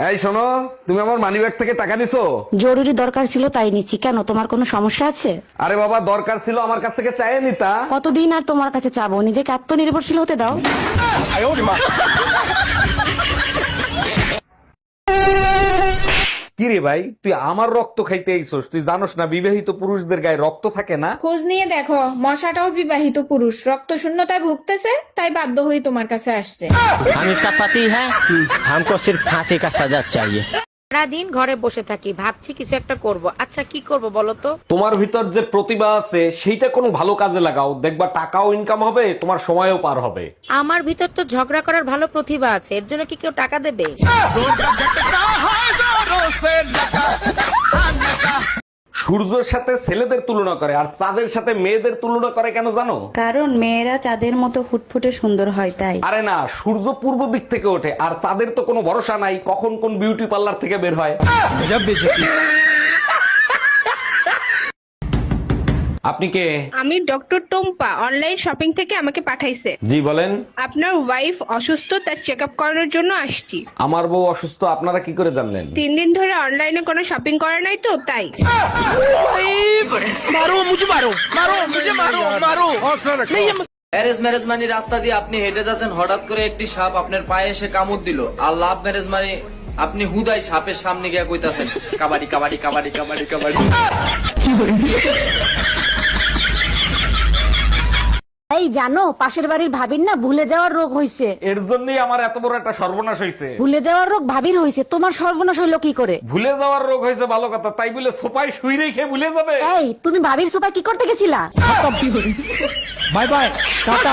এই শোনো, তুমি আমার মানিব্যাগ থেকে টাকা নিছো? জরুরি দরকার ছিল তাই নিচ্ছি। কেন, তোমার কোনো সমস্যা আছে? আরে বাবা, দরকার ছিল আমার কাছ থেকে চাইয়ে নিতা। কতদিন আর তোমার কাছে চাবো? নিজেকে আত্মনির্ভরশীল হতে দাও। কি রে ভাই, তুই আমার রক্ত খাইতে আইছস? তুই জানোস না বিবাহিত পুরুষদের গায়ে রক্ত থাকে না? খোঁজ নিয়ে দেখো, মশাটাও বিবাহিত পুরুষ, রক্ত শূন্যতায় ভুগতেছে, তাই বাধ্য হয়ে তোমার কাছে আসছে। हम इसका पति है, हमको सिर्फ फांसी का सजा चाहिए। সারাদিন ঘরে বসে থাকি, ভাবছি কিছু একটা করব। আচ্ছা কি করব বলো তো? তোমার ভিতর যে প্রতিভা আছে সেইটা কোনো ভালো কাজে লাগাও, দেখবা টাকাও ইনকাম হবে, তোমার সময়ও পার হবে। আমার ভিতর তো ঝগড়া করার ভালো প্রতিভা আছে, এর জন্য কি কেউ টাকা দেবে? সূর্যের সাথে ছেলেদের তুলনা করে আর চাঁদের সাথে মেয়েদের তুলনা করে কেন জানো? কারণ মেয়েরা চাঁদের মতো ফুটফুটে সুন্দর হয় তাই। আরে না, সূর্য পূর্ব দিক থেকে ওঠে আর চাঁদের তো কোনো ভরসা নাই কখন কোন বিউটি পার্লার থেকে বের হয়। আপনি কে? আমি ডক্টর টম্পা, অনলাইন শপিং থেকে আমাকে পাঠাইছে। জি বলেন। আপনার ওয়াইফ অসুস্থ, তার চেক আপ করানোর জন্য আসছি। আমার বউ অসুস্থ, আপনারা কি করে জানলেন? 3 দিন ধরে অনলাইনে কোনো শপিং করে নাই তো তাই। ম্যারেজ ম্যারেজ মানে রাস্তা দিয়ে আপনি হেঁটে যাচ্ছেন, হঠাৎ করে একটি সাপ আপনার পায়ে এসে কামড় দিল। আর লাভ ম্যারেজ মানে আপনি হুদাই সাপের সামনে গিয়ে কইতাছেন কাবাডি কাবাডি কাবাডি কাবাডি কাবাডি। এই জানো, পাশের বাড়ির ভাবির না ভুলে যাওয়ার রোগ হইছে। এর জন্যই আমার এত বড় একটা সর্বনাশ হয়েছে। ভুলে যাওয়ার রোগ ভাবির হইছে, তোমার সর্বনাশ হইলো কি করে? ভুলে যাওয়ার রোগ হয়েছে ভালো কথা, তাই বলে সোপায় শুই রেখে ভুলে যাবে? এই তুমি ভাবির সোফায় কি করতে গেছিলা? Bye bye Tata.